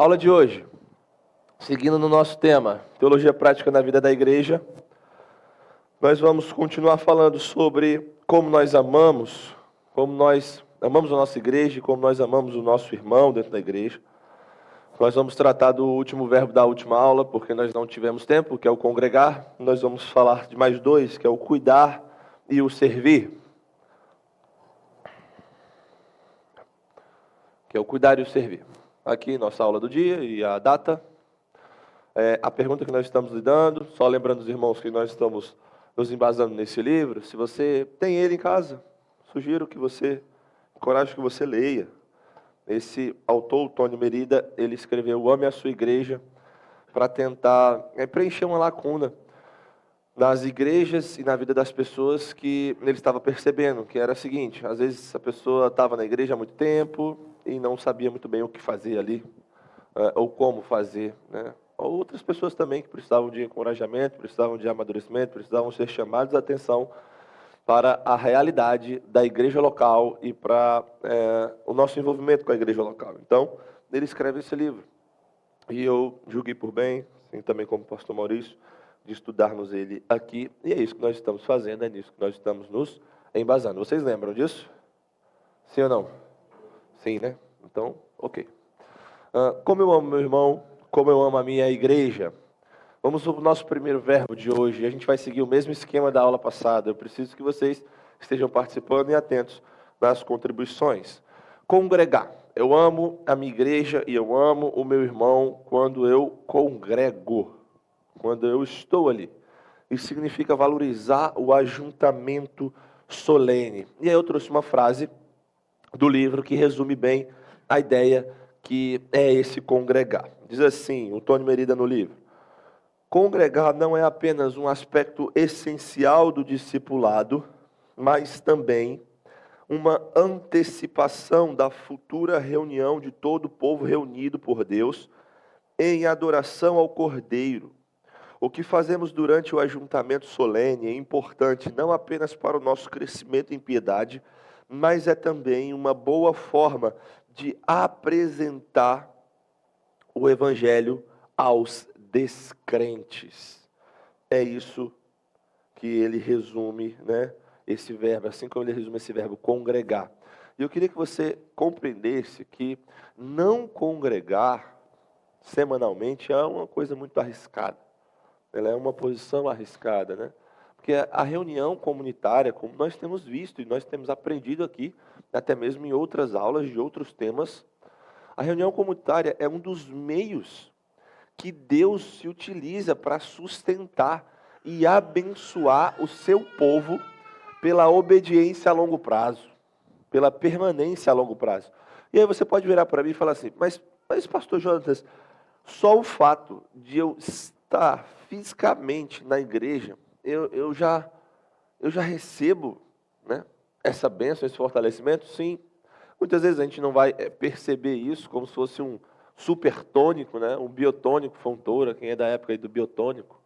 Aula de hoje, seguindo no nosso tema, Teologia Prática na Vida da Igreja, nós vamos continuar falando sobre como nós amamos a nossa igreja e como nós amamos o nosso irmão dentro da igreja. Nós vamos tratar do último verbo da última aula, porque nós não tivemos tempo, que é o congregar. Nós vamos falar de mais dois, que é o cuidar e o servir. Que é o cuidar e o servir. Aqui, nossa aula do dia e a data. A pergunta que nós estamos lidando, só lembrando os irmãos que nós estamos nos embasando nesse livro. Se você tem ele em casa, sugiro que você, encorajo que você leia. Esse autor, Tony Merida, ele escreveu Ame a Sua Igreja para tentar preencher uma lacuna nas igrejas e na vida das pessoas que ele estava percebendo, que era o seguinte: às vezes a pessoa estava na igreja há muito tempo e não sabia muito bem o que fazer ali, ou como fazer, né? Ou outras pessoas também que precisavam de encorajamento, precisavam de amadurecimento, precisavam ser chamados a atenção para a realidade da igreja local e para o nosso envolvimento com a igreja local. Então, ele escreve esse livro. E eu julguei por bem, assim também como o pastor Maurício, de estudarmos ele aqui. E é isso que nós estamos fazendo, é nisso que nós estamos nos embasando. Vocês lembram disso? Sim ou não? Sim, né? Então, ok. Como eu amo meu irmão, como eu amo a minha igreja. Vamos para o nosso primeiro verbo de hoje. A gente vai seguir o mesmo esquema da aula passada. Eu preciso que vocês estejam participando e atentos nas contribuições. Congregar. Eu amo a minha igreja e eu amo o meu irmão quando eu congrego, quando eu estou ali. Isso significa valorizar o ajuntamento solene. E aí eu trouxe uma frase do livro que resume bem a ideia que é esse congregar. Diz assim, o Tony Merida no livro: congregar não é apenas um aspecto essencial do discipulado, mas também uma antecipação da futura reunião de todo o povo reunido por Deus em adoração ao Cordeiro. O que fazemos durante o ajuntamento solene é importante não apenas para o nosso crescimento em piedade, mas é também uma boa forma de apresentar o Evangelho aos descrentes. É isso que ele resume, né? Esse verbo, assim como ele resume esse verbo congregar. E eu queria que você compreendesse que não congregar semanalmente é uma coisa muito arriscada. Ela é uma posição arriscada, né? Porque a reunião comunitária, como nós temos visto e nós temos aprendido aqui, até mesmo em outras aulas de outros temas, a reunião comunitária é um dos meios que Deus se utiliza para sustentar e abençoar o seu povo pela obediência a longo prazo, pela permanência a longo prazo. E aí você pode virar para mim e falar assim, mas pastor Jonatas, só o fato de eu estar fisicamente na igreja, eu já recebo, né, essa bênção, esse fortalecimento? Sim. Muitas vezes a gente não vai perceber isso como se fosse um supertônico, né? Um biotônico Fontoura, quem é da época aí do biotônico.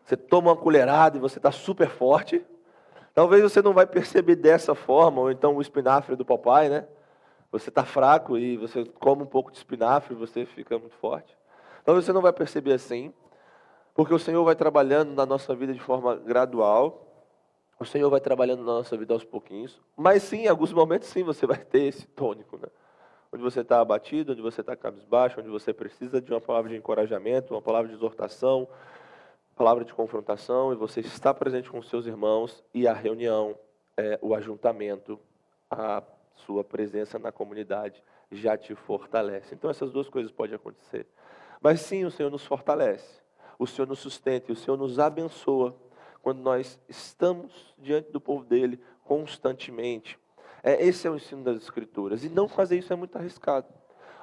Você toma uma colherada e você está super forte. Talvez você não vai perceber dessa forma, ou então o espinafre do papai, né? Você está fraco e você come um pouco de espinafre e você fica muito forte. Talvez você não vai perceber assim, porque o Senhor vai trabalhando na nossa vida de forma gradual. O Senhor vai trabalhando na nossa vida aos pouquinhos. Mas sim, em alguns momentos sim, você vai ter esse tônico, né? Onde você está abatido, onde você está cabisbaixo, onde você precisa de uma palavra de encorajamento, uma palavra de exortação, palavra de confrontação, e você está presente com os seus irmãos, e a reunião, o ajuntamento, a sua presença na comunidade já te fortalece. Então essas duas coisas podem acontecer. Mas sim, o Senhor nos fortalece, o Senhor nos sustenta, e o Senhor nos abençoa quando nós estamos diante do povo dele constantemente. Esse é o ensino das Escrituras. E não fazer isso é muito arriscado.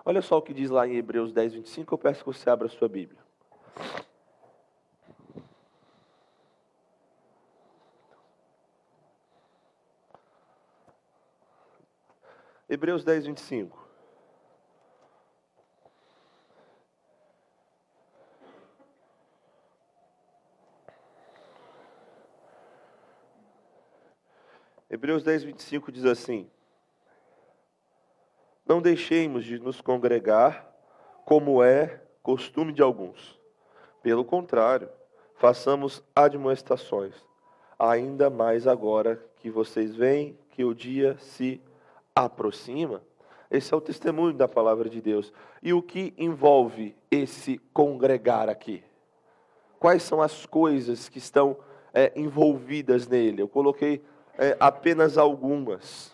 Olha só o que diz lá em Hebreus 10, 25. Eu peço que você abra a sua Bíblia. Hebreus 10, 25. Hebreus 10, 25 diz assim: não deixemos de nos congregar, como é costume de alguns. Pelo contrário, façamos admoestações, ainda mais agora que vocês veem que o dia se aproxima. Esse é o testemunho da palavra de Deus. E o que envolve esse congregar aqui? Quais são as coisas que estão envolvidas nele? Eu coloquei apenas algumas.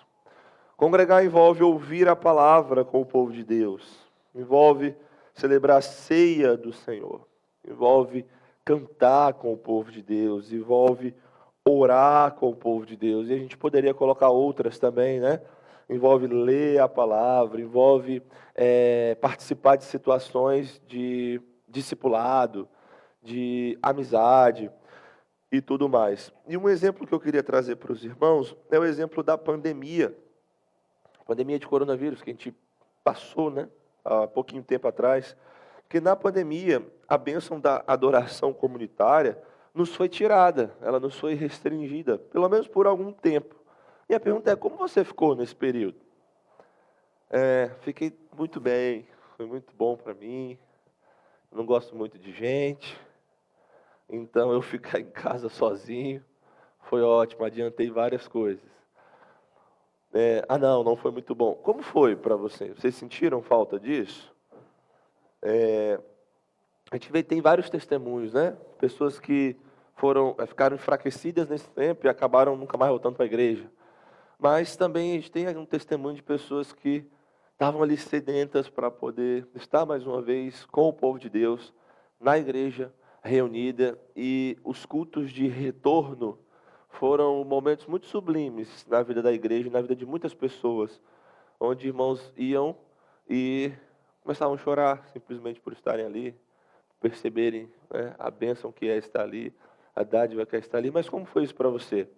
Congregar envolve ouvir a palavra com o povo de Deus. Envolve celebrar a ceia do Senhor. Envolve cantar com o povo de Deus. Envolve orar com o povo de Deus. E a gente poderia colocar outras também, né? Envolve ler a palavra, envolve participar de situações de discipulado, de amizade e tudo mais. E um exemplo que eu queria trazer para os irmãos é o exemplo da pandemia. A pandemia de coronavírus que a gente passou, né, há pouquinho tempo atrás. Porque na pandemia, a bênção da adoração comunitária nos foi tirada, ela nos foi restringida, pelo menos por algum tempo. E a pergunta é, como você ficou nesse período? Fiquei muito bem, foi muito bom para mim, não gosto muito de gente, então eu ficar em casa sozinho foi ótimo, adiantei várias coisas. Não foi muito bom. Como foi para vocês? Vocês sentiram falta disso? A gente tem vários testemunhos, né? Pessoas que ficaram enfraquecidas nesse tempo e acabaram nunca mais voltando para a igreja. Mas também a gente tem um testemunho de pessoas que estavam ali sedentas para poder estar mais uma vez com o povo de Deus, na igreja reunida, e os cultos de retorno foram momentos muito sublimes na vida da igreja e na vida de muitas pessoas, onde irmãos iam e começavam a chorar simplesmente por estarem ali, perceberem, né, a bênção que é estar ali, a dádiva que é estar ali. Mas como foi isso para você?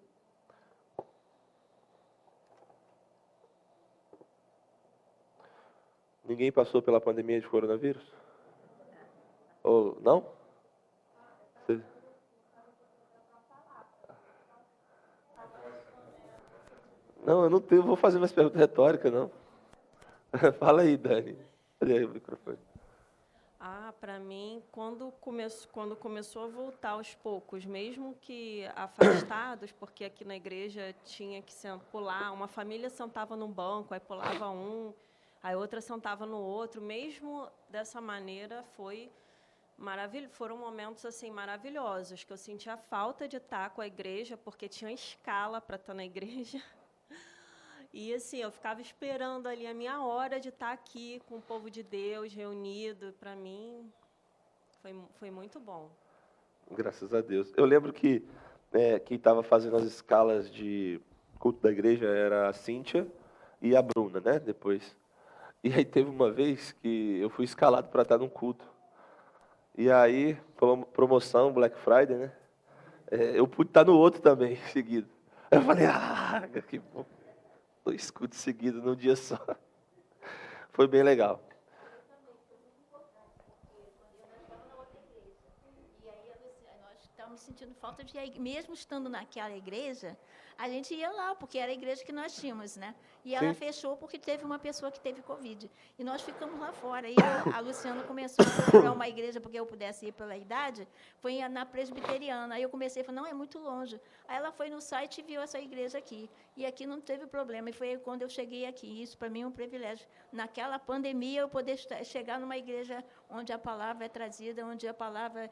Ninguém passou pela pandemia de coronavírus? Ou não? Não, eu não tenho, vou fazer mais pergunta retórica, não. Fala aí, Dani. Cadê aí o microfone? Para mim, quando começou a voltar aos poucos, mesmo que afastados, porque aqui na igreja tinha que pular, uma família sentava num banco, aí pulava um, aí outra sentava no outro, mesmo dessa maneira foi maravilhoso. Foram momentos assim maravilhosos, que eu sentia falta de estar com a igreja, porque tinha escala para estar na igreja. E assim, eu ficava esperando ali a minha hora de estar aqui com o povo de Deus reunido. Para mim, foi muito bom. Graças a Deus. Eu lembro que quem estava fazendo as escalas de culto da igreja era a Cíntia e a Bruna, né? Depois. E aí teve uma vez que eu fui escalado para estar num culto. E aí, promoção, Black Friday, né? Eu pude estar no outro também, seguido. Aí eu falei, que bom. 2 cultos seguidos num dia só. Foi bem legal. Nós estávamos sentindo falta de ir, mesmo estando naquela igreja, a gente ia lá, porque era a igreja que nós tínhamos, né? E ela fechou porque teve uma pessoa que teve Covid. E nós ficamos lá fora. E a Luciana começou a procurar uma igreja, porque eu pudesse ir pela idade, foi na Presbiteriana. Aí eu comecei a falar, não, é muito longe. Aí ela foi no site e viu essa igreja aqui. E aqui não teve problema. E foi quando eu cheguei aqui. Isso, para mim, é um privilégio. Naquela pandemia, eu poder chegar numa igreja onde a palavra é trazida, onde a palavra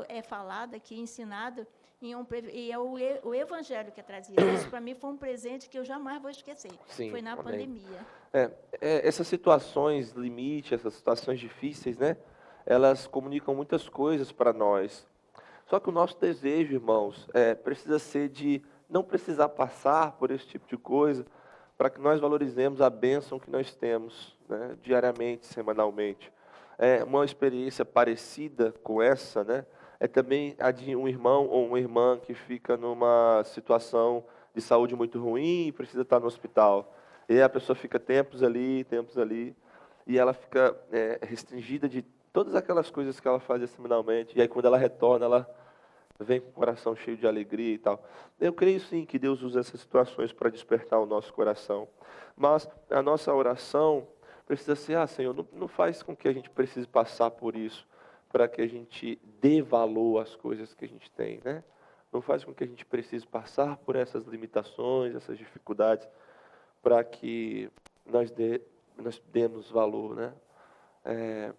é falada, aqui, ensinada, e é o evangelho que é trazido. Isso, para mim, foi um presente que eu jamais vou esquecer. Sim, foi na amém. pandemia. Essas situações limite, essas situações difíceis, né? Elas comunicam muitas coisas para nós. Só que o nosso desejo, irmãos, precisa ser de não precisar passar por esse tipo de coisa para que nós valorizemos a bênção que nós temos, né, diariamente, semanalmente. Uma experiência parecida com essa, né, é também a de um irmão ou uma irmã que fica numa situação de saúde muito ruim e precisa estar no hospital. E a pessoa fica tempos ali, e ela fica restringida de todas aquelas coisas que ela fazia semanalmente. E aí, quando ela retorna, ela vem com o coração cheio de alegria e tal. Eu creio sim que Deus usa essas situações para despertar o nosso coração. Mas a nossa oração precisa ser, Senhor, não faz com que a gente precise passar por isso para que a gente dê valor às coisas que a gente tem, né? Não faz com que a gente precise passar por essas limitações, essas dificuldades, para que nós demos valor, né?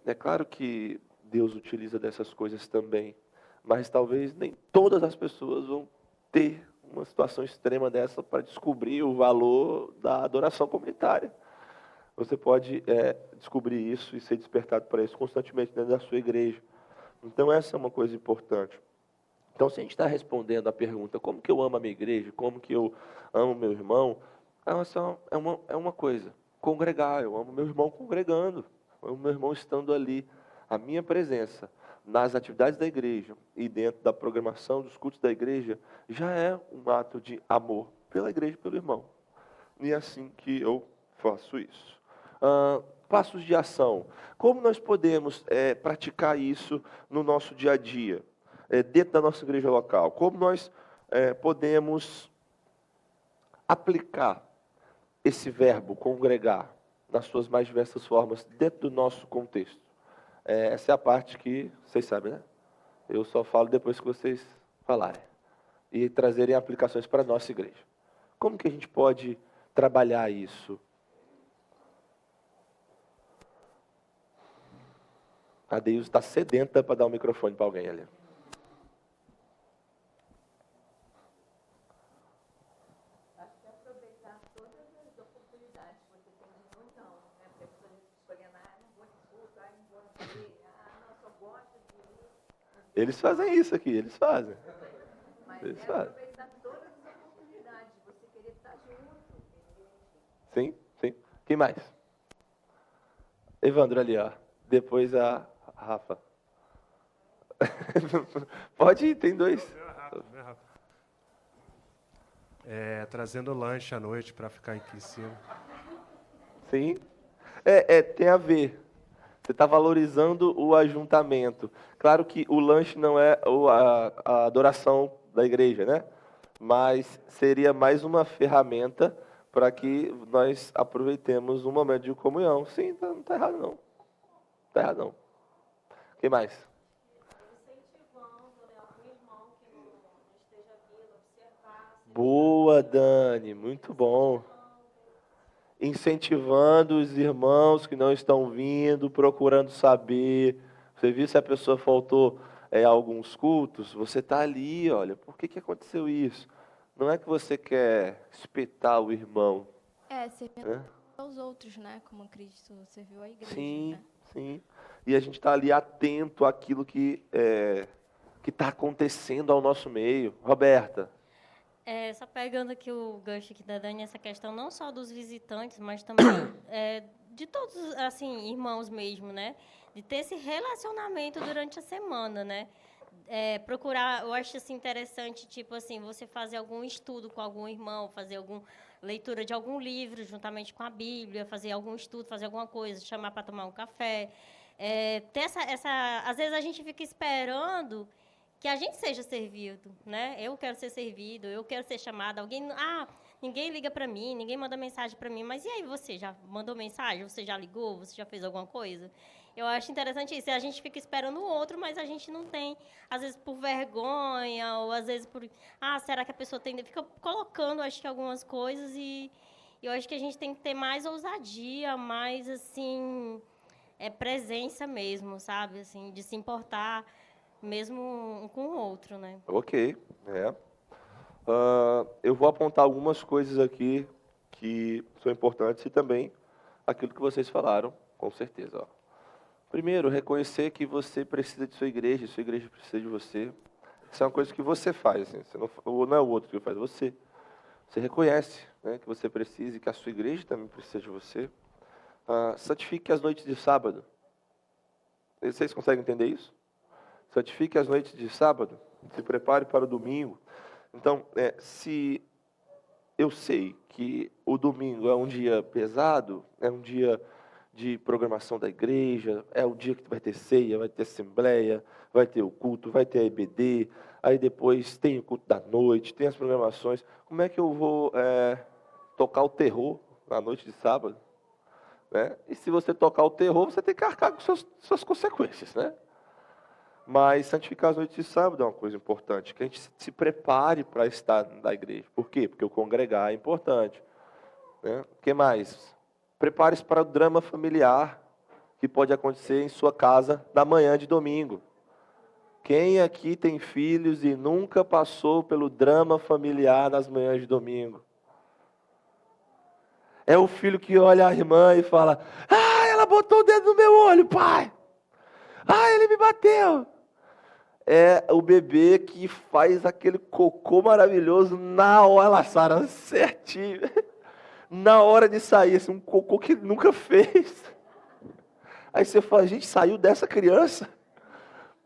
É claro que Deus utiliza dessas coisas também, mas talvez nem todas as pessoas vão ter uma situação extrema dessa para descobrir o valor da adoração comunitária. Você pode descobrir isso e ser despertado para isso constantemente dentro da sua igreja. Então, essa é uma coisa importante. Então, se a gente está respondendo a pergunta, como que eu amo a minha igreja, como que eu amo meu irmão, é uma coisa, congregar, eu amo meu irmão congregando, eu amo meu irmão estando ali. A minha presença nas atividades da igreja e dentro da programação dos cultos da igreja já é um ato de amor pela igreja e pelo irmão. E é assim que eu faço isso. Passos de ação. Como nós podemos praticar isso no nosso dia a dia, dentro da nossa igreja local? Como nós podemos aplicar esse verbo, congregar, nas suas mais diversas formas, dentro do nosso contexto? Essa é a parte que vocês sabem, né? Eu só falo depois que vocês falarem. E trazerem aplicações para a nossa igreja. Como que a gente pode trabalhar isso? A Deus está sedenta para dar um microfone para alguém ali. Acho que aproveitar todas as oportunidades que você tem de reunião, né? Porque a pessoa escolhendo, não vou de culto, não vou de não, só gosto de ir. Eles fazem isso aqui, eles fazem. Mas Eles fazem. aproveitar todas as oportunidades, você querer estar junto. Sim, sim. Quem mais? Evandro ali, ó. Depois a Rafa. Pode ir, tem dois. Bem rápido. Trazendo lanche à noite para ficar aqui em cima. Sim. Tem a ver. Você está valorizando o ajuntamento. Claro que o lanche não é a adoração da igreja, né? Mas seria mais uma ferramenta para que nós aproveitemos um momento de comunhão. Sim, não está errado não. Não está errado não. O que mais? Incentivando, né, algum irmão que não esteja vindo, observar. Boa, Dani, muito bom. Incentivando os irmãos que não estão vindo, procurando saber. Você viu se a pessoa faltou a alguns cultos? Você está ali, olha, por que aconteceu isso? Não é que você quer espetar o irmão. Servindo Né? aos outros, né? Como Cristo serviu a igreja. Sim, Né? sim. E a gente está ali atento àquilo que está acontecendo ao nosso meio. Roberta. Só pegando aqui o gancho aqui da Dani, essa questão não só dos visitantes, mas também de todos, assim, irmãos mesmo, né? De ter esse relacionamento durante a semana, né? Procurar, eu acho assim interessante, tipo assim, você fazer algum estudo com algum irmão, fazer alguma leitura de algum livro juntamente com a Bíblia, fazer algum estudo, fazer alguma coisa, chamar para tomar um café. Ter às vezes a gente fica esperando que a gente seja servido, né? Eu quero ser servido, eu quero ser chamada. Ninguém liga para mim, ninguém manda mensagem para mim. Mas e aí, você já mandou mensagem? Você já ligou? Você já fez alguma coisa? Eu acho interessante isso. A gente fica esperando o outro, mas a gente não tem, às vezes por vergonha, ou às vezes por... será que a pessoa tem... Fica colocando, acho que, algumas coisas e eu acho que a gente tem que ter mais ousadia, mais, assim, presença mesmo, sabe? Assim, de se importar mesmo um com o outro, né? Ok, eu vou apontar algumas coisas aqui que são importantes e também aquilo que vocês falaram, com certeza. Ó. Primeiro, reconhecer que você precisa de sua igreja precisa de você. Isso é uma coisa que você faz, assim, não é o outro que faz, você. Você reconhece, né, que você precisa e que a sua igreja também precisa de você. Santifique as noites de sábado. Vocês conseguem entender isso? Santifique as noites de sábado, se prepare para o domingo. Então, se eu sei que o domingo é um dia pesado, é um dia de programação da igreja, é o dia que vai ter ceia, vai ter assembleia, vai ter o culto, vai ter a EBD, aí depois tem o culto da noite, tem as programações. Como é que eu vou tocar o terror na noite de sábado? né? E se você tocar o terror, você tem que arcar com suas consequências, né? Mas santificar as noites de sábado é uma coisa importante, que a gente se prepare para estar na igreja. Por quê? Porque o congregar é importante, né? O que mais? Prepare-se para o drama familiar que pode acontecer em sua casa na manhã de domingo. Quem aqui tem filhos e nunca passou pelo drama familiar nas manhãs de domingo? É o filho que olha a irmã e fala: ah, ela botou o dedo no meu olho, pai. Ah, ele me bateu. É o bebê que faz aquele cocô maravilhoso na hora, Sara, certinho. Na hora de sair, assim, um cocô que ele nunca fez. Aí você fala: gente, saiu dessa criança?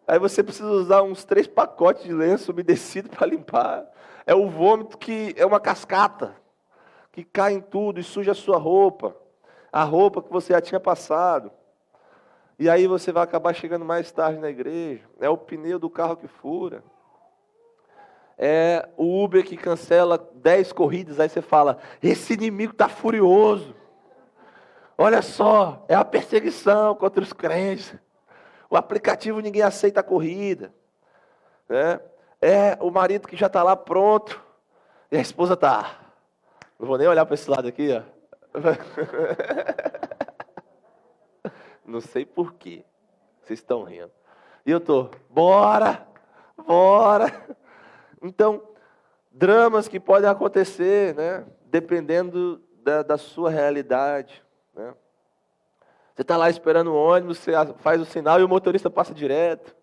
Aí você precisa usar uns 3 pacotes de lenço umedecido para limpar. É o vômito que é uma cascata, que cai em tudo e suja a sua roupa. A roupa que você já tinha passado. E aí você vai acabar chegando mais tarde na igreja. É o pneu do carro que fura. É o Uber que cancela 10 corridas. Aí você fala: esse inimigo está furioso. Olha só, é a perseguição contra os crentes. O aplicativo ninguém aceita a corrida. Né? É o marido que já está lá pronto. E a esposa está. Não vou nem olhar para esse lado aqui, ó. Não sei por quê. Vocês estão rindo. E eu estou, bora, bora. Então, dramas que podem acontecer, né? Dependendo da sua realidade. Né? Você está lá esperando o ônibus, você faz o sinal e o motorista passa direto.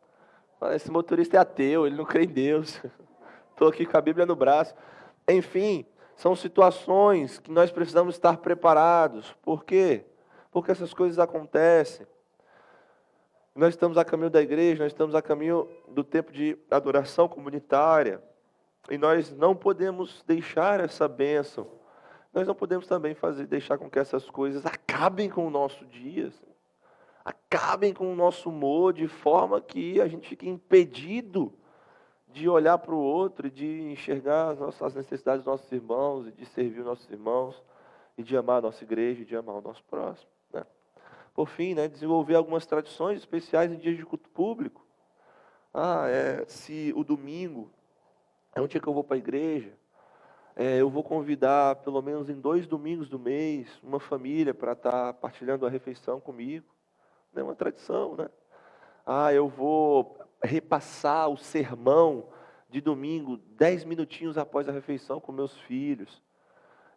Esse motorista é ateu, ele não crê em Deus. Estou aqui com a Bíblia no braço. Enfim, são situações que nós precisamos estar preparados. Por quê? Porque essas coisas acontecem. Nós estamos a caminho da igreja, nós estamos a caminho do tempo de adoração comunitária. E nós não podemos deixar essa bênção. Nós não podemos também deixar com que essas coisas acabem com o nosso dia. Acabem com o nosso humor, de forma que a gente fique impedido de olhar para o outro e de enxergar as necessidades dos nossos irmãos, e de servir os nossos irmãos, e de amar a nossa igreja, e de amar o nosso próximo. Né? Por fim, né, desenvolver algumas tradições especiais em dias de culto público. Se o domingo é um dia que eu vou para a igreja, eu vou convidar, pelo menos em 2 domingos do mês, uma família para estar partilhando a refeição comigo. É uma tradição, né? Eu vou repassar o sermão de domingo 10 minutinhos após a refeição com meus filhos.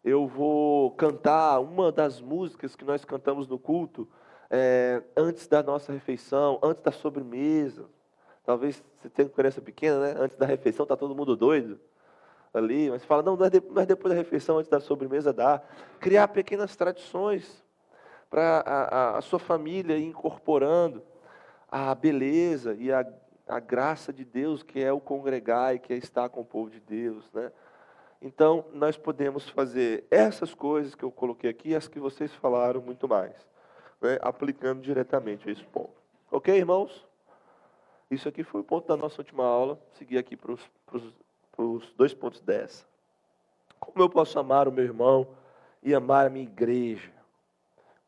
Eu vou cantar uma das músicas que nós cantamos no culto antes da nossa refeição, antes da sobremesa. Talvez você tenha criança pequena, né? Antes da refeição está todo mundo doido ali, mas fala: não, mas depois da refeição, antes da sobremesa dá. Criar pequenas tradições para a sua família ir incorporando a beleza e a graça de Deus, que é o congregar e que é estar com o povo de Deus, né? Então, nós podemos fazer essas coisas que eu coloquei aqui, as que vocês falaram muito mais, né? Aplicando diretamente a esse ponto. Ok, irmãos? Isso aqui foi o ponto da nossa última aula. Seguir aqui para os 2 pontos dessa. Como eu posso amar o meu irmão e amar a minha igreja?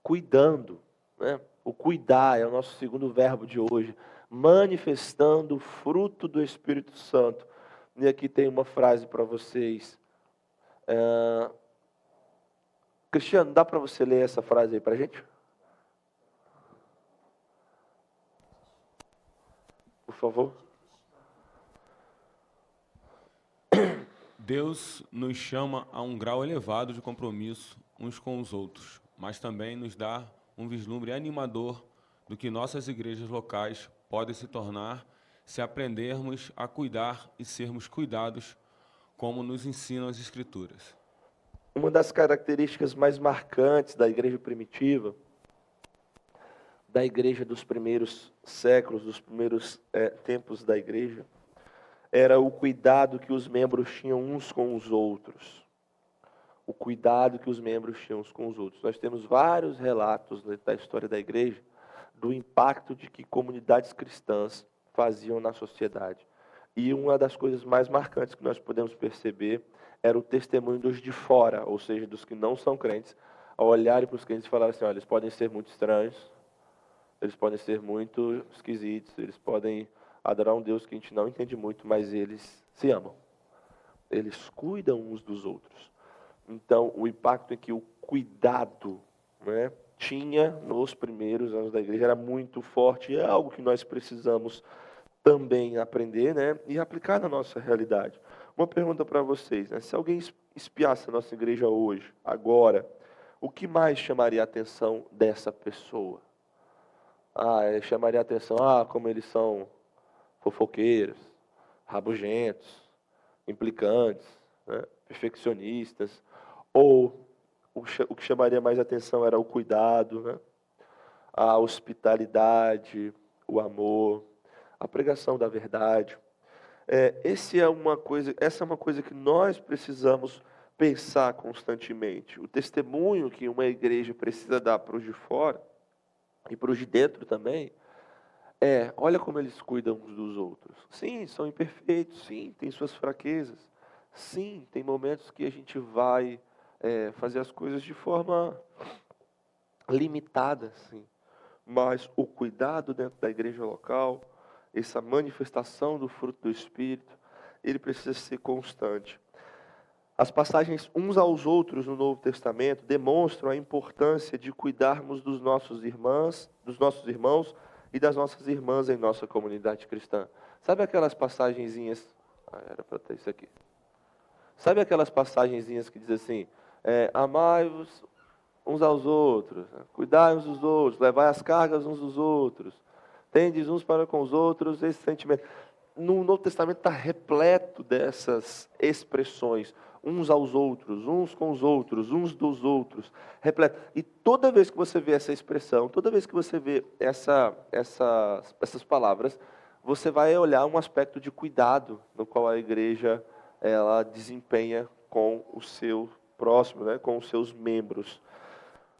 Cuidando, né? O cuidar é o nosso segundo verbo de hoje. Manifestando o fruto do Espírito Santo. E aqui tem uma frase para vocês. Cristiano, dá para você ler essa frase aí para a gente? Por favor. Deus nos chama a um grau elevado de compromisso uns com os outros, mas também nos dá um vislumbre animador do que nossas igrejas locais podem se tornar se aprendermos a cuidar e sermos cuidados, como nos ensinam as Escrituras. Uma das características mais marcantes da igreja primitiva, da igreja dos primeiros séculos, dos primeiros tempos da igreja, era o cuidado que os membros tinham uns com os outros. O cuidado que os membros tinham uns com os outros. Nós temos vários relatos da história da igreja do impacto de que comunidades cristãs faziam na sociedade. E uma das coisas mais marcantes que nós podemos perceber era o testemunho dos de fora, ou seja, dos que não são crentes, a olharem para os crentes e falarem assim, olha, eles podem ser muito estranhos, eles podem ser muito esquisitos, eles podem adorar um Deus que a gente não entende muito, mas eles se amam. Eles cuidam uns dos outros. Então, o impacto que o cuidado, né, tinha nos primeiros anos da igreja era muito forte. E é algo que nós precisamos também aprender, né, e aplicar na nossa realidade. Uma pergunta para vocês, né, se alguém espiasse a nossa igreja hoje, agora, o que mais chamaria a atenção dessa pessoa? Chamaria a atenção, como eles são fofoqueiros, rabugentos, implicantes, né, perfeccionistas, ou o que chamaria mais atenção era o cuidado, né, a hospitalidade, o amor, a pregação da verdade. Essa é uma coisa que nós precisamos pensar constantemente. O testemunho que uma igreja precisa dar para os de fora e para os de dentro também olha como eles cuidam uns dos outros. Sim, são imperfeitos, sim, tem suas fraquezas, sim, tem momentos que a gente vai fazer as coisas de forma limitada, sim. Mas o cuidado dentro da igreja local, essa manifestação do fruto do Espírito, ele precisa ser constante. As passagens uns aos outros no Novo Testamento demonstram a importância de cuidarmos dos nossos irmãos e das nossas irmãs em nossa comunidade cristã. Sabe aquelas passagenzinhas? Era para ter isso aqui. Sabe aquelas passagenzinhas que diz assim, amai-vos uns aos outros, né? Cuidai uns dos outros, levai as cargas uns dos outros, tendes uns para com os outros esse sentimento. No Novo Testamento está repleto dessas expressões, uns aos outros, uns com os outros, uns dos outros, repleto. E toda vez que você vê essa expressão, toda vez que você vê essas palavras, você vai olhar um aspecto de cuidado no qual a igreja ela desempenha com o seu próximo, né, com os seus membros.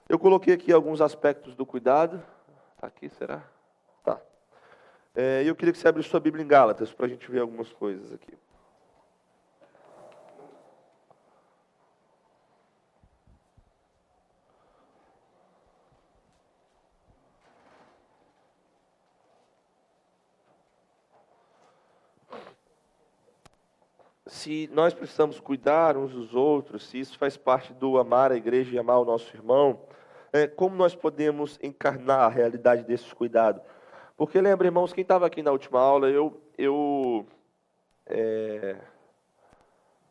Eu coloquei aqui alguns aspectos do cuidado. Está aqui, será? Tá. Eu queria que você abrisse sua Bíblia em Gálatas, para a gente ver algumas coisas aqui. Se nós precisamos cuidar uns dos outros, se isso faz parte do amar a igreja e amar o nosso irmão, como nós podemos encarnar a realidade desses cuidados? Porque lembra, irmãos, quem estava aqui na última aula, eu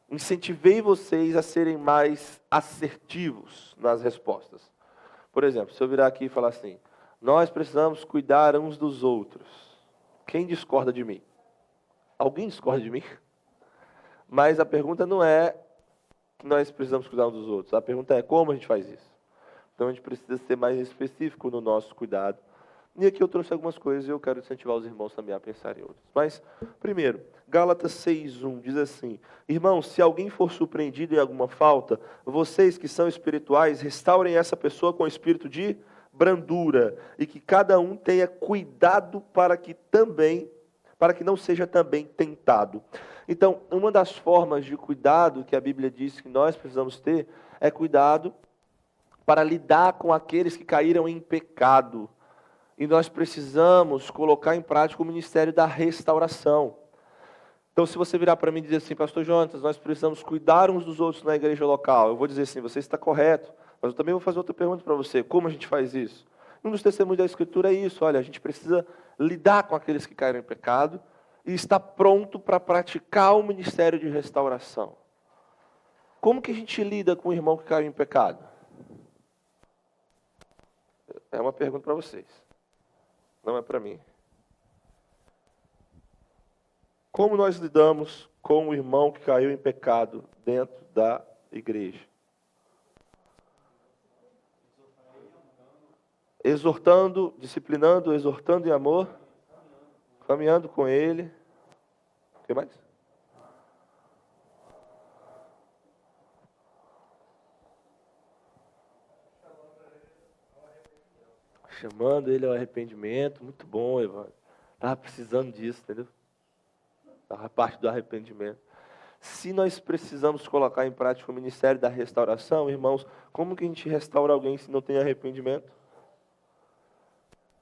incentivei vocês a serem mais assertivos nas respostas. Por exemplo, se eu virar aqui e falar assim, nós precisamos cuidar uns dos outros. Quem discorda de mim? Alguém discorda de mim? Mas a pergunta não é que nós precisamos cuidar uns dos outros. A pergunta é como a gente faz isso. Então a gente precisa ser mais específico no nosso cuidado. E aqui eu trouxe algumas coisas e eu quero incentivar os irmãos também a pensar em outras. Mas, primeiro, Gálatas 6:1 diz assim, irmãos, se alguém for surpreendido em alguma falta, vocês que são espirituais, restaurem essa pessoa com espírito de brandura, e que cada um tenha cuidado para que não seja também tentado. Então, uma das formas de cuidado que a Bíblia diz que nós precisamos ter é cuidado para lidar com aqueles que caíram em pecado. E nós precisamos colocar em prática o ministério da restauração. Então, se você virar para mim e dizer assim, pastor Jonas, nós precisamos cuidar uns dos outros na igreja local, eu vou dizer assim, você está correto, mas eu também vou fazer outra pergunta para você, como a gente faz isso? Um dos testemunhos da Escritura é isso, olha, a gente precisa lidar com aqueles que caíram em pecado, e está pronto para praticar o ministério de restauração. Como que a gente lida com o irmão que caiu em pecado? É uma pergunta para vocês. Não é para mim. Como nós lidamos com o irmão que caiu em pecado dentro da igreja? Exortando, disciplinando, exortando em amor, caminhando com ele. O que mais? Chamando ele ao arrependimento. Muito bom, Evandro. Estava precisando disso, entendeu? A parte do arrependimento. Se nós precisamos colocar em prática o ministério da restauração, irmãos, como que a gente restaura alguém se não tem arrependimento?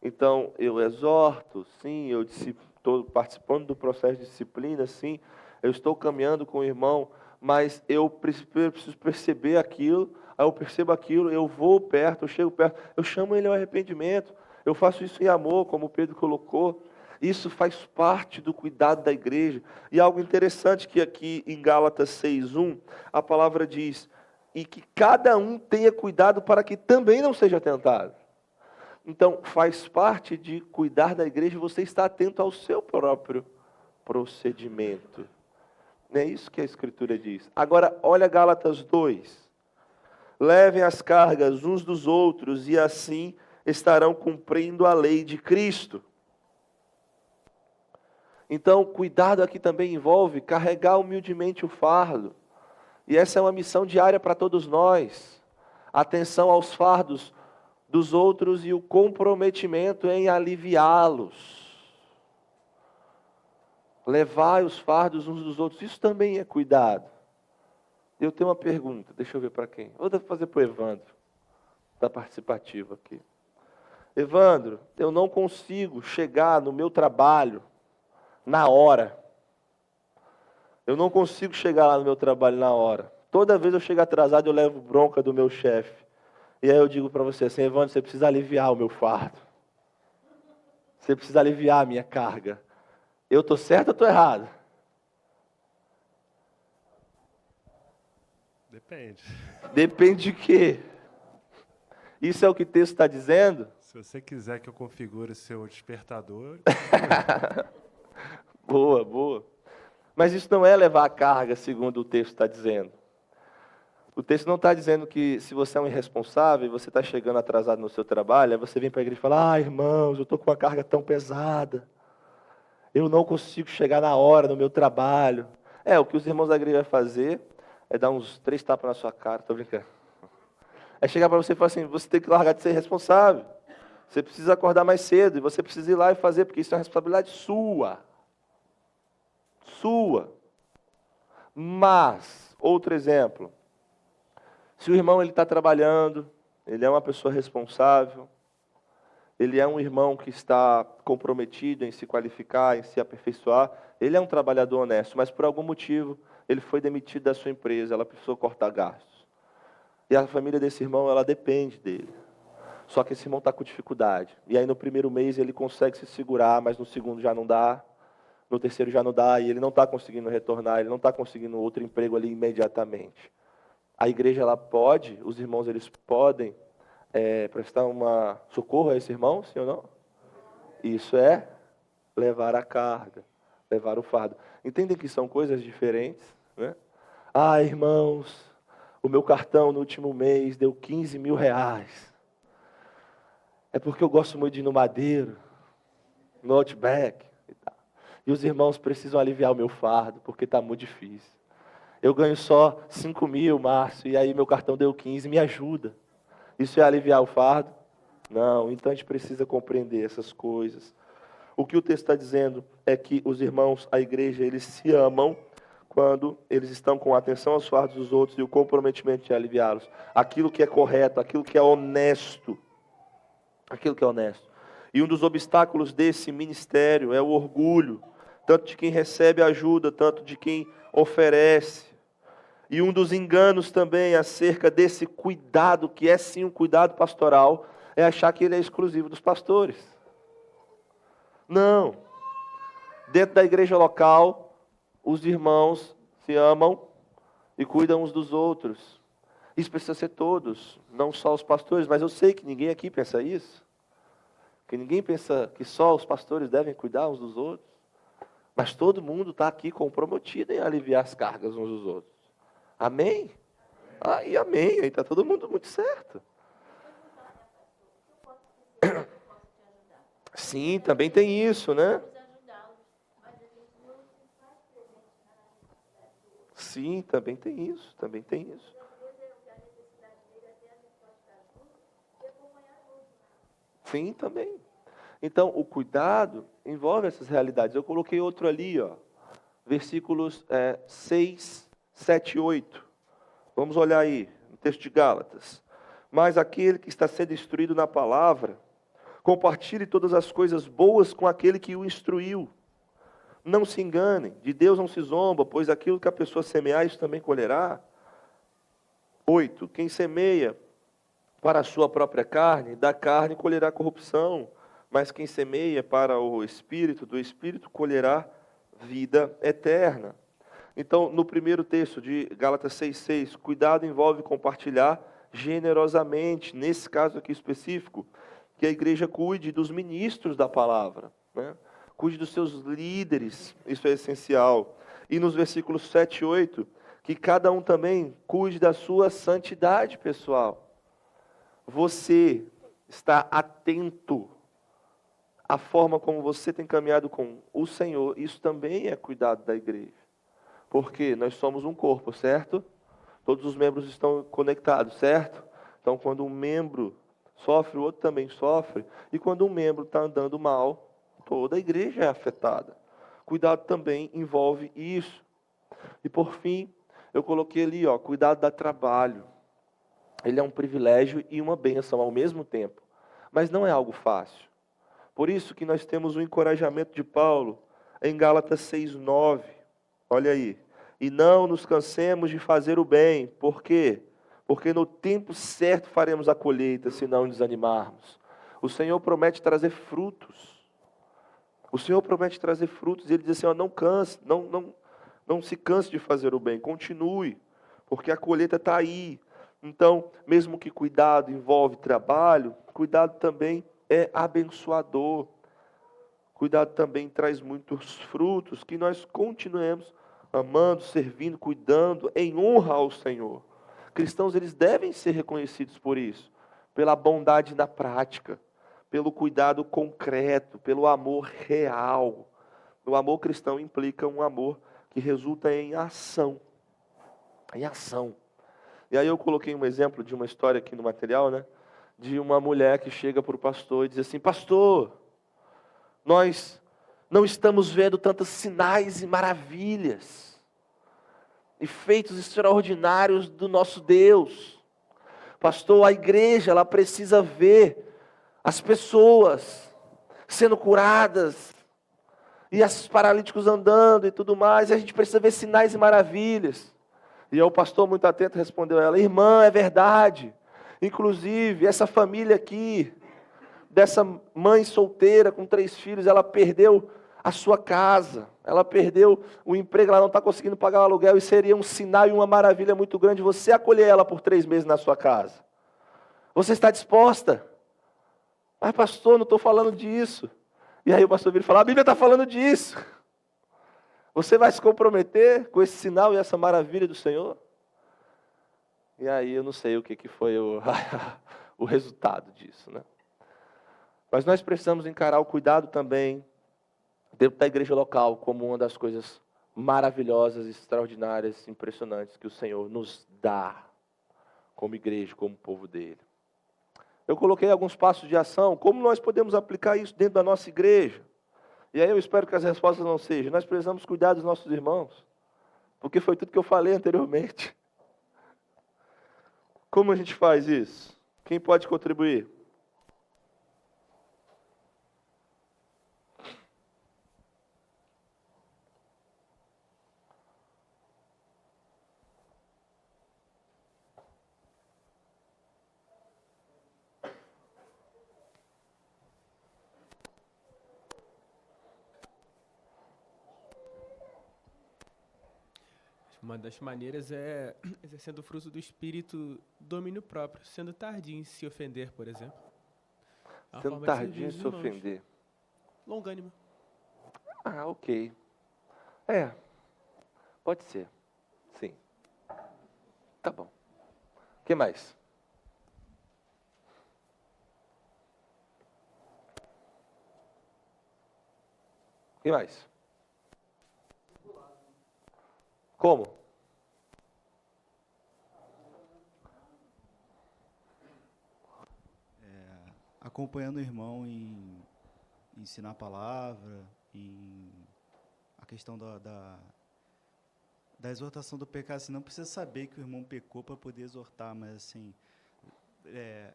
Então, eu exorto, sim, eu estou participando do processo de disciplina, sim, eu estou caminhando com o irmão, mas eu preciso perceber aquilo, aí eu percebo aquilo, eu vou perto, eu chego perto, eu chamo ele ao arrependimento, eu faço isso em amor, como o Pedro colocou. Isso faz parte do cuidado da igreja. E algo interessante que aqui em Gálatas 6:1, a palavra diz, e que cada um tenha cuidado para que também não seja tentado. Então, faz parte de cuidar da igreja você estar atento ao seu próprio procedimento. Não é isso que a Escritura diz. Agora, olha Gálatas 2. Levem as cargas uns dos outros e assim estarão cumprindo a lei de Cristo. Então, cuidado aqui também envolve carregar humildemente o fardo. E essa é uma missão diária para todos nós. Atenção aos fardos dos outros e o comprometimento em aliviá-los. Levar os fardos uns dos outros, isso também é cuidado. Eu tenho uma pergunta, deixa eu ver para quem. Vou fazer para o Evandro, está participativo aqui. Evandro, eu não consigo chegar no meu trabalho na hora. Eu não consigo chegar lá no meu trabalho na hora. Toda vez eu chego atrasado, eu levo bronca do meu chefe. E aí eu digo para você assim, Evandro, você precisa aliviar o meu fardo. Você precisa aliviar a minha carga. Eu estou certo ou estou errado? Depende. Depende de quê? Isso é o que o texto está dizendo? Se você quiser que eu configure seu despertador... Boa, boa. Mas isso não é levar a carga, segundo o texto está dizendo. O texto não está dizendo que se você é um irresponsável e você está chegando atrasado no seu trabalho, aí você vem para a igreja e fala, irmãos, eu estou com uma carga tão pesada. Eu não consigo chegar na hora no meu trabalho. O que os irmãos da igreja vão fazer é dar uns 3 tapas na sua cara, estou brincando. É chegar para você e falar assim, você tem que largar de ser responsável. Você precisa acordar mais cedo e você precisa ir lá e fazer, porque isso é uma responsabilidade sua. Sua. Mas, outro exemplo, se o irmão está trabalhando, ele é uma pessoa responsável, ele é um irmão que está comprometido em se qualificar, em se aperfeiçoar, ele é um trabalhador honesto, mas por algum motivo ele foi demitido da sua empresa, ela precisou cortar gastos. E a família desse irmão, ela depende dele. Só que esse irmão está com dificuldade. E aí no primeiro mês ele consegue se segurar, mas no segundo já não dá. No terceiro já não dá, e ele não está conseguindo retornar, ele não está conseguindo outro emprego ali imediatamente. A igreja, ela pode, os irmãos, eles podem prestar socorro a esse irmão, sim ou não? Isso é levar a carga, levar o fardo. Entendem que são coisas diferentes, né? Irmãos, o meu cartão no último mês deu 15 mil reais. É porque eu gosto muito de ir no Madeiro, no Outback. E os irmãos precisam aliviar o meu fardo, porque está muito difícil. Eu ganho só 5 mil, Márcio, e aí meu cartão deu 15, me ajuda. Isso é aliviar o fardo? Não, então a gente precisa compreender essas coisas. O que o texto está dizendo é que os irmãos, a igreja, eles se amam quando eles estão com atenção aos fardos dos outros e o comprometimento de aliviá-los. Aquilo que é correto, aquilo que é honesto. Aquilo que é honesto. E um dos obstáculos desse ministério é o orgulho, tanto de quem recebe ajuda, tanto de quem oferece. E um dos enganos também acerca desse cuidado, que é sim um cuidado pastoral, é achar que ele é exclusivo dos pastores. Não. Dentro da igreja local, os irmãos se amam e cuidam uns dos outros. Isso precisa ser todos, não só os pastores, mas eu sei que ninguém aqui pensa isso. Que ninguém pensa que só os pastores devem cuidar uns dos outros. Mas todo mundo está aqui comprometido em aliviar as cargas uns dos outros. Amém? E amém. Aí está todo mundo muito certo. Sim, também tem isso, né? Sim, também tem isso, também tem isso. Sim, também. Então, o cuidado envolve essas realidades. Eu coloquei outro ali, versículos 6, 7 e 8. Vamos olhar aí, no texto de Gálatas. Mas aquele que está sendo instruído na palavra, compartilhe todas as coisas boas com aquele que o instruiu. Não se enganem, de Deus não se zomba, pois aquilo que a pessoa semear, isso também colherá. 8. Quem semeia para a sua própria carne, da carne colherá corrupção, mas quem semeia para o Espírito, do Espírito colherá vida eterna. Então, no primeiro texto de Gálatas 6,6, cuidado envolve compartilhar generosamente, nesse caso aqui específico, que a igreja cuide dos ministros da palavra, né? Cuide dos seus líderes, isso é essencial. E nos versículos 7 e 8, que cada um também cuide da sua santidade pessoal. Você está atento à forma como você tem caminhado com o Senhor, isso também é cuidado da igreja. Porque nós somos um corpo, certo? Todos os membros estão conectados, certo? Então, quando um membro sofre, o outro também sofre. E quando um membro está andando mal, toda a igreja é afetada. Cuidado também envolve isso. E por fim, eu coloquei ali, cuidado dá trabalho. Ele é um privilégio e uma bênção ao mesmo tempo. Mas não é algo fácil. Por isso que nós temos o encorajamento de Paulo em Gálatas 6,9. Olha aí. E não nos cansemos de fazer o bem. Por quê? Porque no tempo certo faremos a colheita, se não desanimarmos. O Senhor promete trazer frutos. O Senhor promete trazer frutos. E Ele diz assim, não canse, não se canse de fazer o bem. Continue, porque a colheita está aí. Então, mesmo que cuidado envolve trabalho, cuidado também é abençoador. Cuidado também traz muitos frutos, que nós continuemos amando, servindo, cuidando, em honra ao Senhor. Cristãos, eles devem ser reconhecidos por isso, pela bondade na prática, pelo cuidado concreto, pelo amor real. O amor cristão implica um amor que resulta em ação. Em ação. E aí eu coloquei um exemplo de uma história aqui no material, né? De uma mulher que chega para o pastor e diz assim, pastor, nós não estamos vendo tantos sinais e maravilhas e feitos extraordinários do nosso Deus. Pastor, a igreja, ela precisa ver as pessoas sendo curadas e os paralíticos andando e tudo mais, e a gente precisa ver sinais e maravilhas. E aí o pastor, muito atento, respondeu a ela, irmã, é verdade. Inclusive, essa família aqui, dessa mãe solteira com 3 filhos, ela perdeu a sua casa, ela perdeu o emprego, ela não está conseguindo pagar o aluguel, e seria um sinal e uma maravilha muito grande você acolher ela por 3 meses na sua casa. Você está disposta? Mas pastor, não estou falando disso. E aí o pastor vira e fala, a Bíblia está falando disso. Você vai se comprometer com esse sinal e essa maravilha do Senhor? E aí eu não sei o que foi o resultado disso, né? Mas nós precisamos encarar o cuidado também dentro da igreja local como uma das coisas maravilhosas, extraordinárias, impressionantes que o Senhor nos dá como igreja, como povo dele. Eu coloquei alguns passos de ação, como nós podemos aplicar isso dentro da nossa igreja. E aí eu espero que as respostas não sejam, nós precisamos cuidar dos nossos irmãos, porque foi tudo que eu falei anteriormente. Como a gente faz isso? Quem pode contribuir? Uma das maneiras é exercendo o fruto do espírito, domínio próprio, sendo tardio em se ofender, por exemplo. É uma Sendo forma de tardio em servir se os irmãos. ofender. Longânimo. Ah, ok. Pode ser. Sim. Tá bom. O que mais? O que mais? Como? Acompanhando o irmão em ensinar a palavra, em questão da exortação do pecado, assim, não precisa saber que o irmão pecou para poder exortar, mas assim,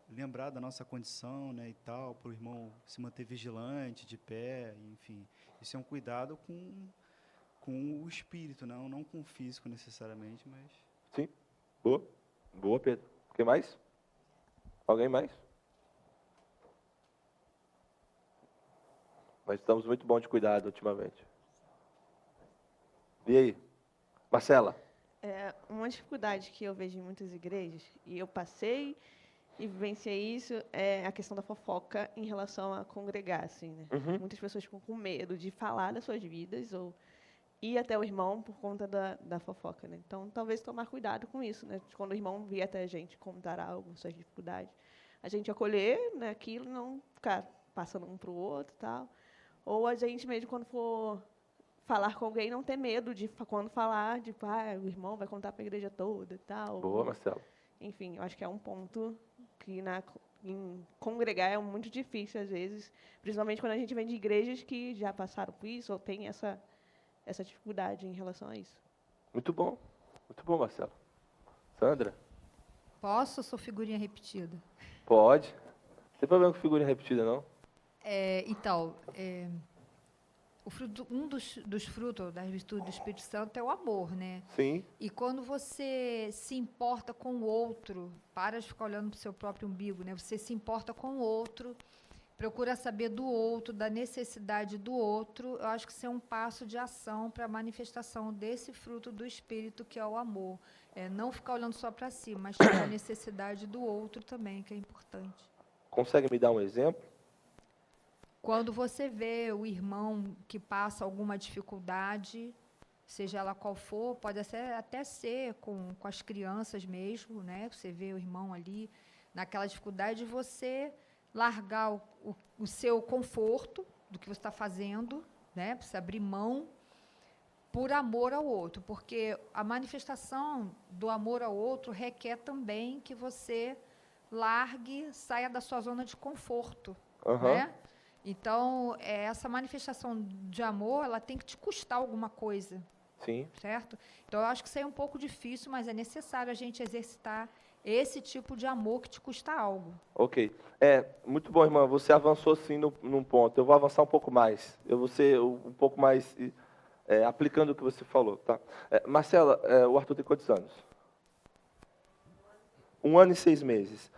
lembrar da nossa condição, né, e tal, para o irmão se manter vigilante, de pé, enfim. Isso é um cuidado com o espírito, não com o físico necessariamente, mas... Sim. Boa. Boa, Pedro. Quem mais? Alguém mais? Nós estamos muito bons de cuidado ultimamente. E aí? Marcela? Uma dificuldade que eu vejo em muitas igrejas, e eu passei e vivenciei isso, é a questão da fofoca em relação a congregar, assim, né? Uhum. Muitas pessoas ficam com medo de falar das suas vidas ou ir até o irmão por conta da fofoca, né? Então, talvez tomar cuidado com isso, né? Quando o irmão vier até a gente contar algo, suas dificuldades, a gente acolher, né, aquilo, não ficar passando um para o outro e tal. Ou a gente mesmo, quando for falar com alguém, não ter medo de, quando falar, de, o irmão vai contar para a igreja toda e tal. Boa, Marcelo. Enfim, eu acho que é um ponto que em congregar é muito difícil, às vezes, principalmente quando a gente vem de igrejas que já passaram por isso ou tem essa dificuldade em relação a isso. Muito bom, Marcelo. Sandra? Posso ou sou figurinha repetida? Pode. Não tem problema com figurinha repetida, não? Um dos frutos das virtudes do Espírito Santo é o amor, né? Sim. E quando você se importa com o outro, para de ficar olhando para o seu próprio umbigo, né? Você se importa com o outro, procura saber do outro, da necessidade do outro. Eu acho que isso é um passo de ação para a manifestação desse fruto do Espírito, que é o amor. Não ficar olhando só para si, mas para a necessidade do outro também, que é importante. Consegue me dar um exemplo? Quando você vê o irmão que passa alguma dificuldade, seja ela qual for, pode até ser com as crianças mesmo, né? Você vê o irmão ali naquela dificuldade, você largar o seu conforto do que você está fazendo, né? Precisa abrir mão por amor ao outro, porque a manifestação do amor ao outro requer também que você saia da sua zona de conforto, né? Então, essa manifestação de amor, ela tem que te custar alguma coisa. Sim. Certo? Então, eu acho que isso é um pouco difícil, mas é necessário a gente exercitar esse tipo de amor que te custa algo. Ok. Muito bom, irmã. Você avançou, sim, num ponto. Eu vou avançar um pouco mais. Eu vou ser um pouco mais aplicando o que você falou. Tá? Marcela, o Arthur tem quantos anos? 1 ano e 6 meses.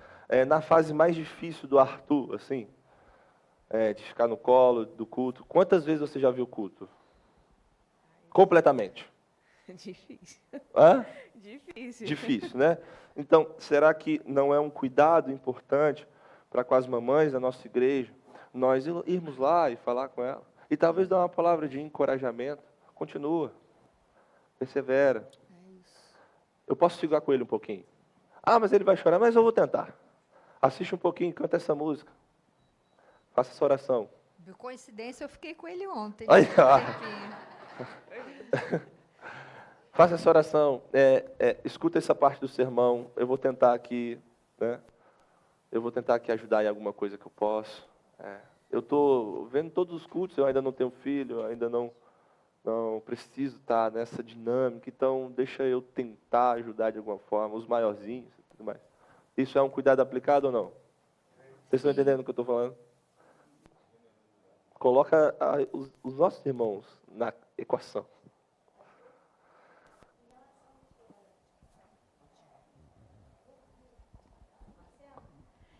Na fase mais difícil do Arthur, assim, de ficar no colo do culto, quantas vezes você já viu o culto? Completamente. Difícil. Hã? Difícil. Difícil, né? Então, será que não é um cuidado importante para com as mamães da nossa igreja, nós irmos lá e falar com ela? E talvez dar uma palavra de encorajamento. Continua. Persevera. Eu posso segurar com ele um pouquinho. Mas ele vai chorar, mas eu vou tentar. Assiste um pouquinho, canta essa música. Faça essa oração. Por coincidência, eu fiquei com ele ontem. Aí, faça essa oração. Escuta essa parte do sermão. Eu vou tentar aqui, né? Eu vou tentar aqui ajudar em alguma coisa que eu posso. Eu estou vendo todos os cultos, eu ainda não tenho filho, eu ainda não preciso estar nessa dinâmica, então deixa eu tentar ajudar de alguma forma, os maiorzinhos e tudo mais. Isso é um cuidado aplicado ou não? Vocês estão entendendo o que eu estou falando? Coloca os nossos irmãos na equação.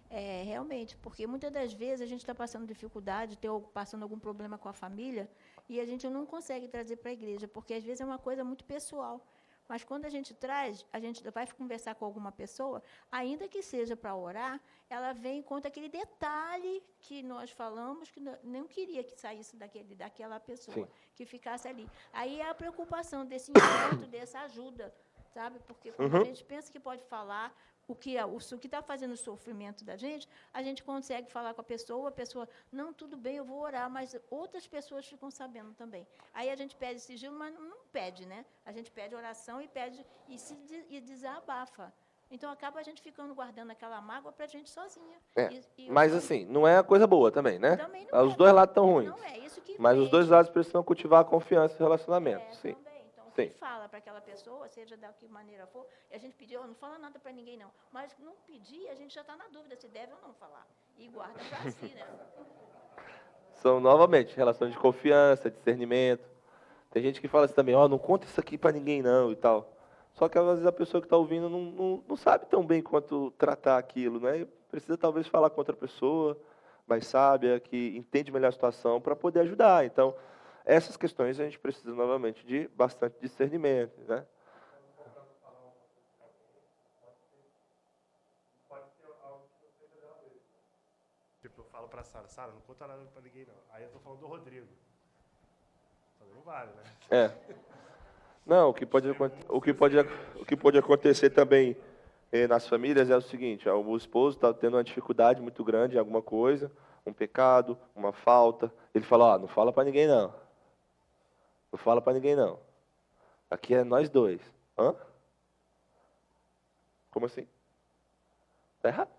Realmente, porque muitas das vezes a gente está passando dificuldade, passando algum problema com a família, e a gente não consegue trazer para a igreja, porque às vezes é uma coisa muito pessoal. Mas quando a gente traz, a gente vai conversar com alguma pessoa, ainda que seja para orar, ela vem e conta aquele detalhe que nós falamos, que não queria que saísse daquela pessoa, Sim. que ficasse ali. Aí é a preocupação desse encontro, dessa ajuda, sabe? Porque quando a gente pensa que pode falar o que está fazendo o sofrimento da gente, a gente consegue falar com a pessoa, não, tudo bem, eu vou orar, mas outras pessoas ficam sabendo também. Aí a gente pede sigilo, mas não pede, né? A gente pede oração e pede e desabafa. Então acaba a gente ficando guardando aquela mágoa para a gente sozinha. É, E mas eu- assim, não é a coisa boa também, né? Também não Os é. dois lados estão ruins. Não é isso que Mas os dois prende. lados precisam cultivar a confiança e o relacionamento. Sim. Também. Então, Sim. quem fala para aquela pessoa, seja da que maneira for, e a gente pediu, não fala nada para ninguém, não. Mas não pedir, a gente já está na dúvida se deve ou não falar. E guarda para si, né? São, novamente, relações de confiança, discernimento. Tem gente que fala assim também, ó, não conta isso aqui para ninguém não e tal. Só que às vezes a pessoa que está ouvindo não sabe tão bem quanto tratar aquilo, né? Precisa talvez falar com outra pessoa mais sábia, que entende melhor a situação para poder ajudar. Então, essas questões a gente precisa novamente de bastante discernimento, né? Tipo, eu falo pra Sara, não conta nada pra ninguém, não. Aí eu tô falando do Rodrigo. Não vale, né? É. Não, o que pode acontecer também nas famílias é o seguinte, o esposo está tendo uma dificuldade muito grande em alguma coisa, um pecado, uma falta. Ele fala, ó, não fala para ninguém não. Não fala para ninguém não. Aqui é nós dois. Hã? Como assim? Tá errado.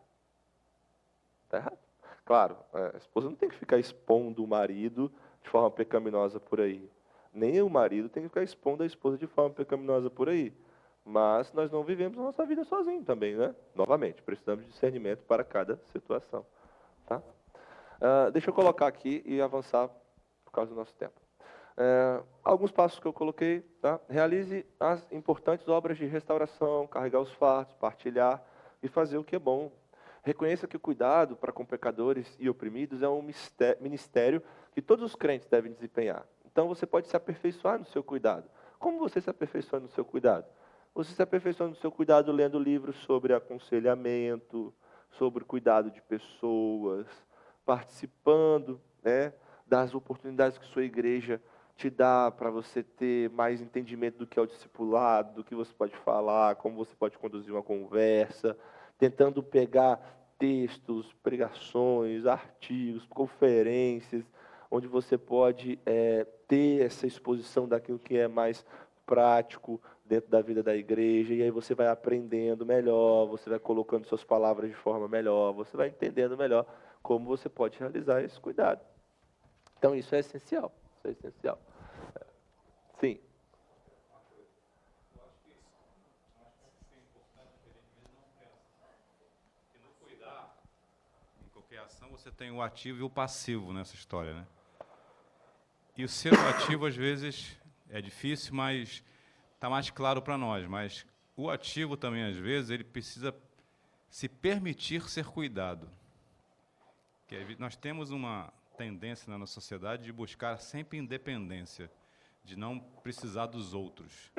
Tá errado. Claro, a esposa não tem que ficar expondo o marido de forma pecaminosa por aí. Nem o marido tem que ficar expondo a esposa de forma pecaminosa por aí. Mas nós não vivemos a nossa vida sozinhos também, né? Novamente, precisamos de discernimento para cada situação. Tá? Deixa eu colocar aqui e avançar por causa do nosso tempo. Alguns passos que eu coloquei. Tá? Realize as importantes obras de restauração, carregar os fardos, partilhar e fazer o que é bom. Reconheça que o cuidado para com pecadores e oprimidos é um ministério que todos os crentes devem desempenhar. Então, você pode se aperfeiçoar no seu cuidado. Como você se aperfeiçoa no seu cuidado? Você se aperfeiçoa no seu cuidado lendo livros sobre aconselhamento, sobre cuidado de pessoas, participando, né, das oportunidades que sua igreja te dá para você ter mais entendimento do que é o discipulado, do que você pode falar, como você pode conduzir uma conversa, tentando pegar textos, pregações, artigos, conferências, onde você pode ter essa exposição daquilo que é mais prático dentro da vida da igreja, e aí você vai aprendendo melhor, você vai colocando suas palavras de forma melhor, você vai entendendo melhor como você pode realizar esse cuidado. Então, isso é essencial. Isso é essencial. Sim. Ação, você tem o ativo e o passivo nessa história, né? E o ser ativo, às vezes, é difícil, mas está mais claro para nós. Mas o ativo também, às vezes, ele precisa se permitir ser cuidado. Nós temos uma tendência na nossa sociedade de buscar sempre independência, de não precisar dos outros.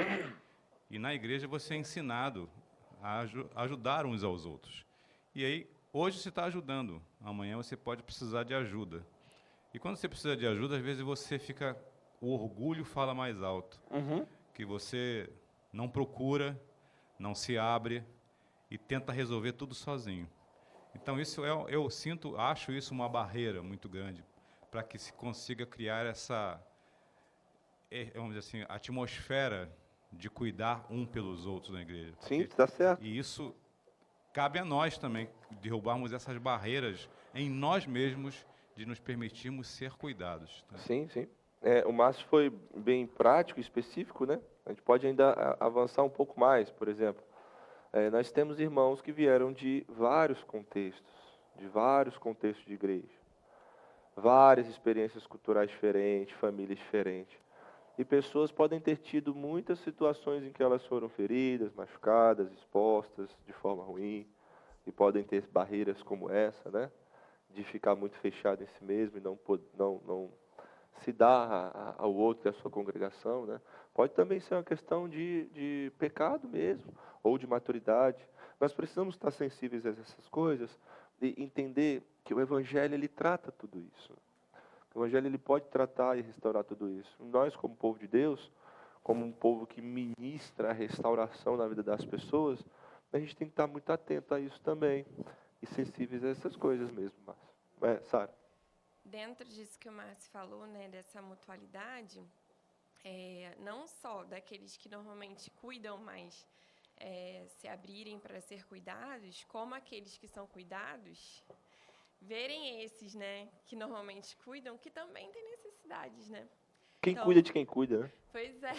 E na igreja você é ensinado a ajudar uns aos outros. E aí, hoje você está ajudando, amanhã você pode precisar de ajuda. E quando você precisa de ajuda, às vezes você fica... O orgulho fala mais alto. Que você não procura, não se abre e tenta resolver tudo sozinho. Então, isso acho isso uma barreira muito grande para que se consiga criar essa, vamos dizer assim, atmosfera de cuidar um pelos outros na igreja. Sim, está certo. E isso cabe a nós também, derrubarmos essas barreiras em nós mesmos, de nos permitirmos ser cuidados. Tá? Sim, sim. O Márcio foi bem prático e específico, né? A gente pode ainda avançar um pouco mais, por exemplo. Nós temos irmãos que vieram de vários contextos de igreja. Várias experiências culturais diferentes, famílias diferentes. E pessoas podem ter tido muitas situações em que elas foram feridas, machucadas, expostas de forma ruim. E podem ter barreiras como essa, né? De ficar muito fechado em si mesmo e não se dar ao outro e à sua congregação, né? Pode também ser uma questão de pecado mesmo, ou de maturidade. Nós precisamos estar sensíveis a essas coisas e entender que o Evangelho ele trata tudo isso. O Evangelho ele pode tratar e restaurar tudo isso. Nós, como povo de Deus, como um povo que ministra a restauração na vida das pessoas, a gente tem que estar muito atento a isso também e sensíveis a essas coisas mesmo, Márcio. Sara? Dentro disso que o Márcio falou, né, dessa mutualidade, não só daqueles que normalmente cuidam mais se abrirem para ser cuidados, como aqueles que são cuidados verem esses, né, que normalmente cuidam, que também têm necessidades, né? Quem Então, cuida de quem cuida, né? Pois é.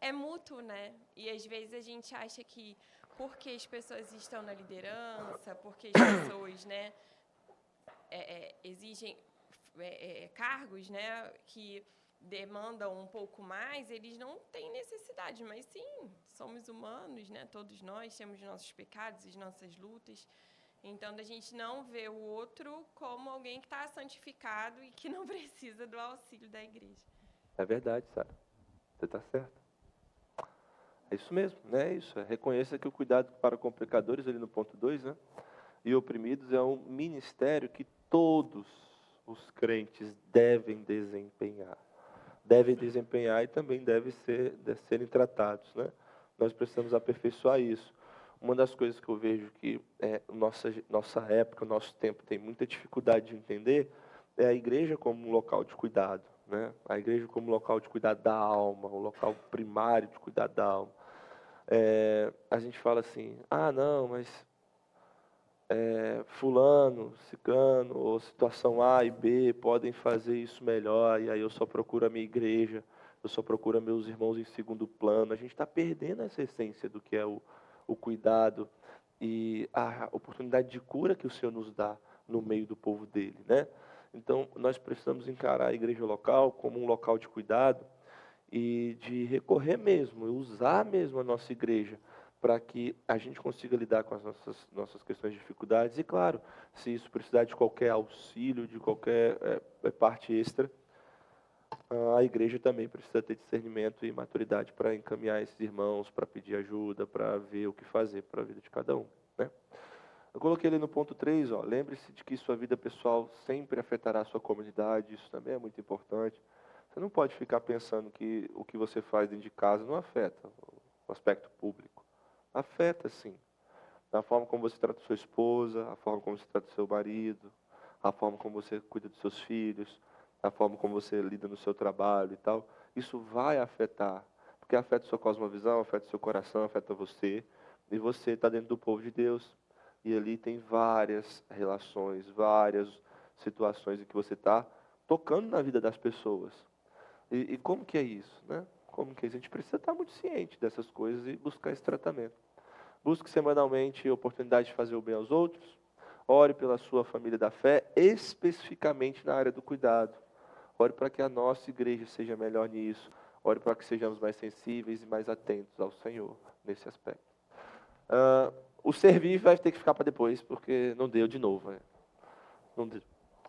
É mútuo, né? E às vezes a gente acha que porque as pessoas estão na liderança, porque as pessoas, né, exigem cargos, né, que demandam um pouco mais, eles não têm necessidade, mas sim, somos humanos, né? Todos nós temos nossos pecados, as nossas lutas. Então, da gente não ver o outro como alguém que está santificado e que não precisa do auxílio da igreja. É verdade, Sara. Você está certo. É isso mesmo, né? É isso. Reconheça que o cuidado para com pecadores, ali no ponto 2, né? E oprimidos é um ministério que todos os crentes devem desempenhar. Devem desempenhar e também devem serem tratados, né? Nós precisamos aperfeiçoar isso. Uma das coisas que eu vejo que nossa época, nosso tempo tem muita dificuldade de entender é a igreja como um local de cuidado, né? A igreja como um local de cuidado da alma, um local primário de cuidado da alma. A gente fala assim, não, mas fulano, ciclano, ou situação A e B podem fazer isso melhor, e aí eu só procuro a minha igreja, eu só procuro meus irmãos em segundo plano. A gente está perdendo essa essência do que é o cuidado e a oportunidade de cura que o Senhor nos dá no meio do povo dele, né? Então, nós precisamos encarar a igreja local como um local de cuidado e de recorrer mesmo, usar mesmo a nossa igreja para que a gente consiga lidar com as nossas questões de dificuldades. E, claro, se isso precisar de qualquer auxílio, de qualquer parte extra, a igreja também precisa ter discernimento e maturidade para encaminhar esses irmãos, para pedir ajuda, para ver o que fazer para a vida de cada um, né? Eu coloquei ali no ponto 3, lembre-se de que sua vida pessoal sempre afetará a sua comunidade, isso também é muito importante. Você não pode ficar pensando que o que você faz dentro de casa não afeta o aspecto público. Afeta, sim. A forma como você trata sua esposa, a forma como você trata seu marido, a forma como você cuida dos seus filhos, a forma como você lida no seu trabalho e tal. Isso vai afetar, porque afeta sua cosmovisão, afeta seu coração, afeta você. E você está dentro do povo de Deus. E ali tem várias relações, várias situações em que você está tocando na vida das pessoas. E como que é isso, né? Como que é isso? A gente precisa estar muito ciente dessas coisas e buscar esse tratamento. Busque semanalmente a oportunidade de fazer o bem aos outros. Ore pela sua família da fé, especificamente na área do cuidado. Ore para que a nossa igreja seja melhor nisso. Ore para que sejamos mais sensíveis e mais atentos ao Senhor nesse aspecto. O servir vai ter que ficar para depois, porque não deu de novo. Né?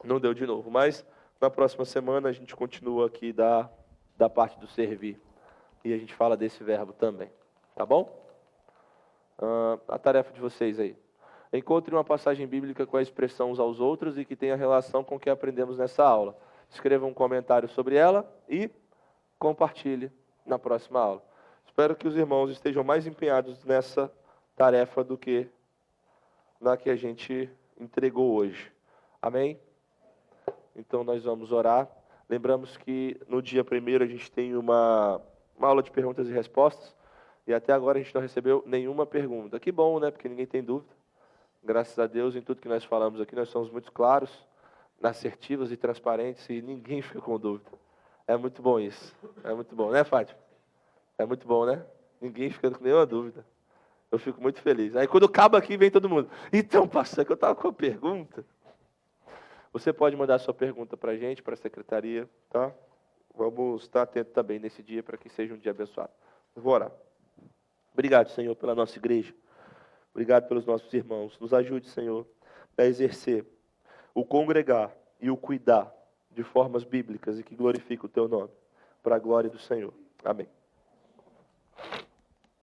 Não deu de novo. Mas na próxima semana a gente continua aqui da parte do servir. E a gente fala desse verbo também. Tá bom? A tarefa de vocês aí. Encontre uma passagem bíblica com a expressão uns aos outros e que tenha relação com o que aprendemos nessa aula. Escreva um comentário sobre ela e compartilhe na próxima aula. Espero que os irmãos estejam mais empenhados nessa tarefa do que na que a gente entregou hoje. Amém? Então nós vamos orar. Lembramos que no dia 1º a gente tem uma aula de perguntas e respostas. E até agora a gente não recebeu nenhuma pergunta. Que bom, né? Porque ninguém tem dúvida. Graças a Deus, em tudo que nós falamos aqui, nós somos muito claros, assertivos e transparentes, e ninguém fica com dúvida. É muito bom isso. É muito bom, né, Fátima? É muito bom, né? Ninguém fica com nenhuma dúvida. Eu fico muito feliz. Aí quando acaba aqui, vem todo mundo. Então, pastor, que eu estava com a pergunta. Você pode mandar sua pergunta para a gente, para a secretaria, tá? Vamos estar atentos também nesse dia, para que seja um dia abençoado. Eu vou orar. Obrigado, Senhor, pela nossa igreja. Obrigado pelos nossos irmãos. Nos ajude, Senhor, a exercer o congregar e o cuidar de formas bíblicas e que glorifique o Teu nome, para a glória do Senhor. Amém.